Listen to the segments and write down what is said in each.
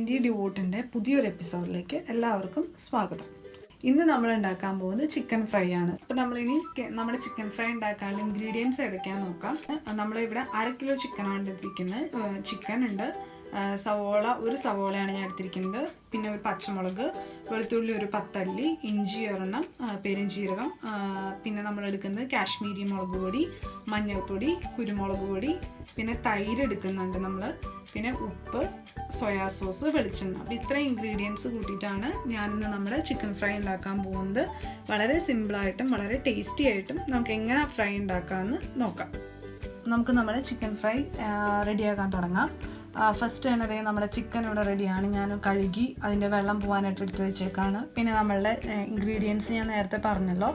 ഡൈൻറ്റി ഡിവോട്ടിൻ്റെ പുതിയൊരു എപ്പിസോഡിലേക്ക് എല്ലാവർക്കും സ്വാഗതം. ഇന്ന് നമ്മൾ ഉണ്ടാക്കാൻ പോകുന്നത് ചിക്കൻ ഫ്രൈ ആണ്. അപ്പോൾ നമ്മളിനി നമ്മുടെ ചിക്കൻ ഫ്രൈ ഉണ്ടാക്കാനുള്ള ഇൻഗ്രീഡിയൻസ് ഏതൊക്കെയാണെന്ന് നോക്കാം. നമ്മളിവിടെ 1/2 കിലോ ചിക്കനാണ് എടുത്തിരിക്കുന്നത്. ചിക്കൻ ഉണ്ട്, ഒരു സവോളയാണ് ഞാൻ എടുത്തിരിക്കുന്നത്, പിന്നെ ഒരു പച്ചമുളക്, വെളുത്തുള്ളി ഒരു 10 അല്ലി, ഇഞ്ചി ഒരെണ്ണം, പെരുംജീരകം, പിന്നെ നമ്മൾ എടുക്കുന്നത് കാശ്മീരി മുളക് പൊടി, മഞ്ഞൾപ്പൊടി, കുരുമുളക് പൊടി, പിന്നെ തൈര് എടുക്കുന്നുണ്ട് നമ്മൾ, പിന്നെ ഉപ്പ്, സോയാ സോസ്, വെളിച്ചെണ്ണ. അപ്പോൾ ഇത്രയും ഇൻഗ്രീഡിയൻസ് കൂട്ടിയിട്ടാണ് ഞാനിന്ന് നമ്മുടെ ചിക്കൻ ഫ്രൈ ഉണ്ടാക്കാൻ പോകുന്നത്. വളരെ സിമ്പിളായിട്ടും വളരെ ടേസ്റ്റി ആയിട്ടും നമുക്ക് എങ്ങനെ ഫ്രൈ ഉണ്ടാക്കാമെന്ന് നോക്കാം. നമുക്ക് നമ്മുടെ ചിക്കൻ ഫ്രൈ റെഡിയാക്കാൻ തുടങ്ങാം. ഫസ്റ്റ് തന്നെ നമ്മുടെ ചിക്കൻ ഇവിടെ റെഡിയാണ്. ഞാൻ കഴുകി അതിൻ്റെ വെള്ളം പോകാനായിട്ട് എടുത്ത് വെച്ചേക്കാണ്. പിന്നെ നമ്മളുടെ ഇൻഗ്രീഡിയൻസ് ഞാൻ നേരത്തെ പറഞ്ഞല്ലോ.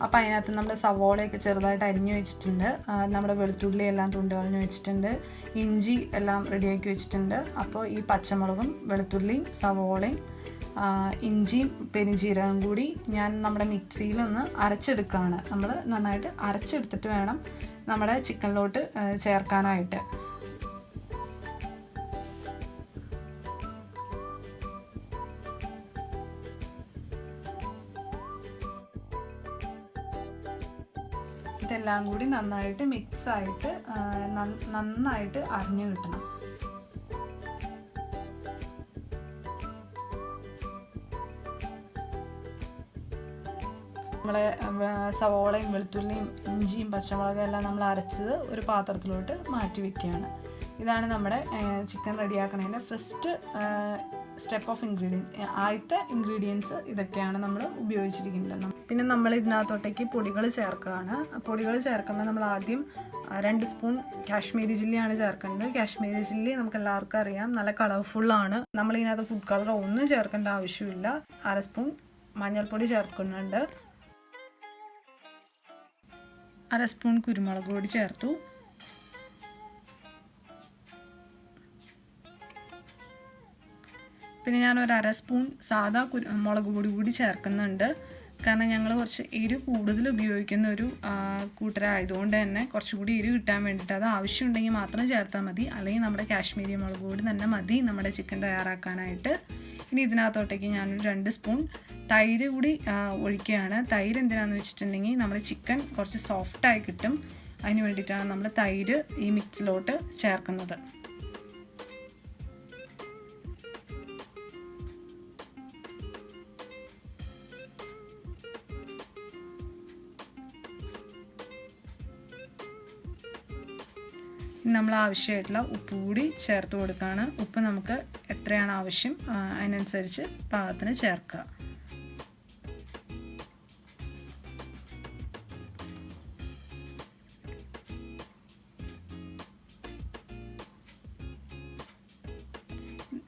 അപ്പോൾ അതിനകത്ത് നമ്മുടെ സവോളയൊക്കെ ചെറുതായിട്ട് അരിഞ്ഞു വെച്ചിട്ടുണ്ട്, നമ്മുടെ വെളുത്തുള്ളി എല്ലാം തുണ്ട് കളഞ്ഞ് വെച്ചിട്ടുണ്ട്, ഇഞ്ചി എല്ലാം റെഡിയാക്കി വെച്ചിട്ടുണ്ട്. അപ്പോൾ ഈ പച്ചമുളകും വെളുത്തുള്ളിയും സവോളയും ഇഞ്ചിയും പെരുംജീരകം കൂടി ഞാൻ നമ്മുടെ മിക്സിയിലൊന്ന് അരച്ചെടുക്കുകയാണ്. നമ്മൾ നന്നായിട്ട് അരച്ചെടുത്തിട്ട് വേണം നമ്മുടെ ചിക്കനിലോട്ട് ചേർക്കാനായിട്ട്. ഇതെല്ലാം കൂടി നന്നായിട്ട് മിക്സായിട്ട് നന്നായിട്ട് അരിഞ്ഞു കിട്ടണം. നമ്മളെ സവോളയും വെളുത്തുള്ളിയും ഇഞ്ചിയും പച്ചമുളകും എല്ലാം നമ്മൾ അരച്ചത് ഒരു പാത്രത്തിലോട്ട് മാറ്റി വെക്കുകയാണ്. ഇതാണ് നമ്മുടെ ചിക്കൻ റെഡിയാക്കണതിൻ്റെ ഫസ്റ്റ് സ്റ്റെപ്പ് ഓഫ് ഇൻഗ്രീഡിയൻസ്. ആദ്യത്തെ ഇൻഗ്രീഡിയൻസ് ഇതൊക്കെയാണ് നമ്മൾ ഉപയോഗിച്ചിരിക്കുന്നത്. പിന്നെ നമ്മൾ ഇതിനകത്തോട്ടേക്ക് പൊടികൾ ചേർക്കുകയാണ്. പൊടികൾ ചേർക്കുമ്പോൾ നമ്മൾ ആദ്യം 2 സ്പൂൺ കാശ്മീരി ചില്ലിയാണ് ചേർക്കേണ്ടത്. കാശ്മീരി ചില്ലി നമുക്ക് എല്ലാവർക്കും അറിയാം, നല്ല കളർഫുള്ളാണ്. നമ്മൾ ഇതിനകത്ത് ഫുഡ് കളർ ഒന്നും ചേർക്കേണ്ട ആവശ്യമില്ല. 1/2 സ്പൂൺ മഞ്ഞൾപ്പൊടി ചേർക്കുന്നുണ്ട്, 1/2 സ്പൂൺ കുരുമുളക് പൊടി ചേർത്തു, പിന്നെ ഞാനൊരു 1/2 സ്പൂൺ സാദാ മുളക് പൊടി കൂടി ചേർക്കുന്നുണ്ട്. കാരണം ഞങ്ങൾ കുറച്ച് എരിവ് കൂടുതൽ ഉപയോഗിക്കുന്ന ഒരു കൂട്ടരായതുകൊണ്ട് തന്നെ കുറച്ചുകൂടി എരിവ് കിട്ടാൻ വേണ്ടിയിട്ട് അത് ആവശ്യമുണ്ടെങ്കിൽ മാത്രം ചേർത്താൽ മതി. അല്ലെങ്കിൽ നമ്മുടെ കാശ്മീരി മുളക് പൊടി തന്നെ മതി നമ്മുടെ ചിക്കൻ തയ്യാറാക്കാനായിട്ട്. ഇനി ഇതിനകത്തോട്ടേക്ക് ഞാനൊരു 2 സ്പൂൺ തൈര് കൂടി ഒഴിക്കുകയാണ്. തൈര് എന്തിനാണെന്ന് വെച്ചിട്ടുണ്ടെങ്കിൽ നമ്മുടെ ചിക്കൻ കുറച്ച് സോഫ്റ്റായി കിട്ടും. അതിന് വേണ്ടിയിട്ടാണ് നമ്മൾ തൈര് ഈ മിക്സിലോട്ട് ചേർക്കുന്നത്. നമ്മൾ ആവശ്യമായിട്ടുള്ള ഉപ്പ് കൂടി ചേർത്ത് കൊടുക്കുകയാണ്. ഉപ്പ് നമുക്ക് എത്രയാണ് ആവശ്യം അതിനനുസരിച്ച് പാകത്തിന് ചേർക്കുക.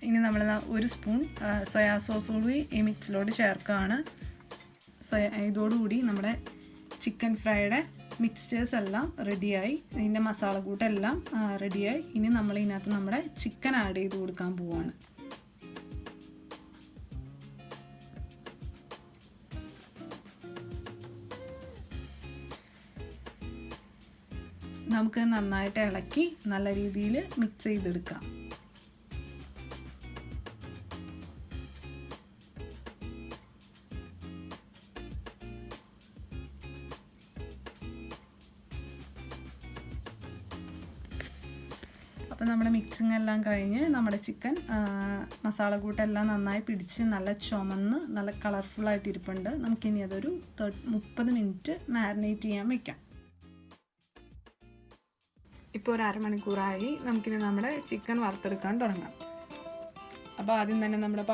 ഇനി നമ്മൾ 1 സ്പൂൺ സോയാ സോസ് കൂടി ഈ മിക്സിലോട്ട് ചേർക്കുകയാണ്. ഇതോടുകൂടി നമ്മുടെ ചിക്കൻ ഫ്രൈയുടെ മിക്സ്ചേഴ്സ് എല്ലാം റെഡിയായി, ഇതിൻ്റെ മസാല കൂട്ടെല്ലാം റെഡിയായി. ഇനി നമ്മൾ ഇതിനകത്ത് നമ്മുടെ ചിക്കൻ ആഡ് ചെയ്ത് കൊടുക്കാൻ പോവുകയാണ്. നമുക്ക് നന്നായിട്ട് ഇളക്കി നല്ല രീതിയിൽ മിക്സ് ചെയ്തെടുക്കാം. അപ്പോൾ നമ്മുടെ മിക്സിങ് എല്ലാം കഴിഞ്ഞ് നമ്മുടെ ചിക്കൻ മസാല കൂട്ടെല്ലാം നന്നായി പിടിച്ച് നല്ല ചുമന്ന് നല്ല കളർഫുള്ളായിട്ട് ഇരിപ്പുണ്ട്. നമുക്കിനി അതൊരു 30 മിനിറ്റ് മാരിനേറ്റ് ചെയ്യാൻ വെക്കാം. ഇപ്പോൾ ഒരു അരമണിക്കൂറായി. നമുക്കിനി നമ്മുടെ ചിക്കൻ വറുത്തെടുക്കാൻ തുടങ്ങാം. അപ്പോൾ ആദ്യം തന്നെ നമ്മുടെ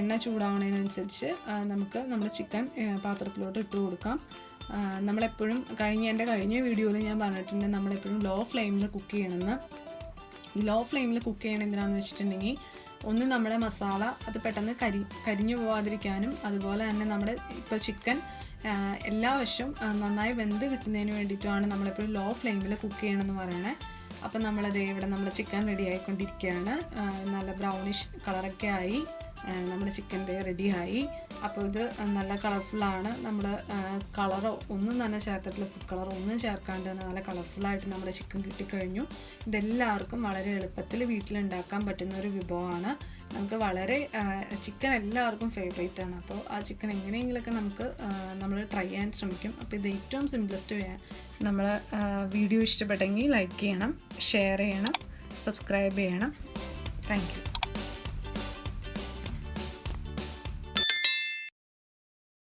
എണ്ണ ചൂടാവുന്നതിനനുസരിച്ച് നമുക്ക് നമ്മുടെ ചിക്കൻ പാത്രത്തിലോട്ട് ഇട്ട് കൊടുക്കാം. നമ്മളെപ്പോഴും കഴിഞ്ഞ വീഡിയോയിൽ ഞാൻ പറഞ്ഞിട്ടുണ്ട് നമ്മളെപ്പോഴും ലോ ഫ്ലെയിമിൽ കുക്ക് ചെയ്യണമെന്ന്. ഈ ലോ ഫ്ലെയിമിൽ കുക്ക് ചെയ്യണം എന്തിനാണെന്ന് വെച്ചിട്ടുണ്ടെങ്കിൽ ഒന്ന് നമ്മുടെ മസാല അത് പെട്ടെന്ന് കരിഞ്ഞു പോകാതിരിക്കാനും, അതുപോലെ തന്നെ നമ്മുടെ ഇപ്പോൾ ചിക്കൻ എല്ലാ വശവും നന്നായി വെന്ത് കിട്ടുന്നതിന് വേണ്ടിയിട്ടുമാണ് നമ്മളെപ്പോഴും ലോ ഫ്ലെയിമിൽ കുക്ക് ചെയ്യണമെന്ന് പറയണേ. അപ്പം നമ്മളത് ഇവിടെ നമ്മുടെ ചിക്കൻ റെഡി ആയിക്കൊണ്ടിരിക്കുകയാണ്. നല്ല ബ്രൗണിഷ് കളറൊക്കെ ആയി. നമ്മുടെ ചിക്കൻ്റെ റെഡിയായി. അപ്പോൾ ഇത് നല്ല കളർഫുള്ളാണ്. നമ്മൾ കളറോ ഒന്നും തന്നെ ചേർത്തിട്ടില്ല, ഫുഡ് കളറോ ഒന്നും ചേർക്കാണ്ട് തന്നെ നല്ല കളർഫുള്ളായിട്ട് നമ്മുടെ ചിക്കൻ കിട്ടിക്കഴിഞ്ഞു. ഇതെല്ലാവർക്കും വളരെ എളുപ്പത്തിൽ വീട്ടിലുണ്ടാക്കാൻ പറ്റുന്ന ഒരു വിഭവമാണ്. നമുക്ക് വളരെ ചിക്കൻ എല്ലാവർക്കും ഫേവറേറ്റ് ആണ്. അപ്പോൾ ആ ചിക്കൻ എങ്ങനെയെങ്കിലുമൊക്കെ നമ്മൾ ട്രൈ ചെയ്യാൻ ശ്രമിക്കും. അപ്പോൾ ഇത് ഏറ്റവും സിംപ്ലസ്റ്റ് വേ. നമ്മൾ വീഡിയോ ഇഷ്ടപ്പെട്ടെങ്കിൽ ലൈക്ക് ചെയ്യണം, ഷെയർ ചെയ്യണം, സബ്സ്ക്രൈബ് ചെയ്യണം. Thank you.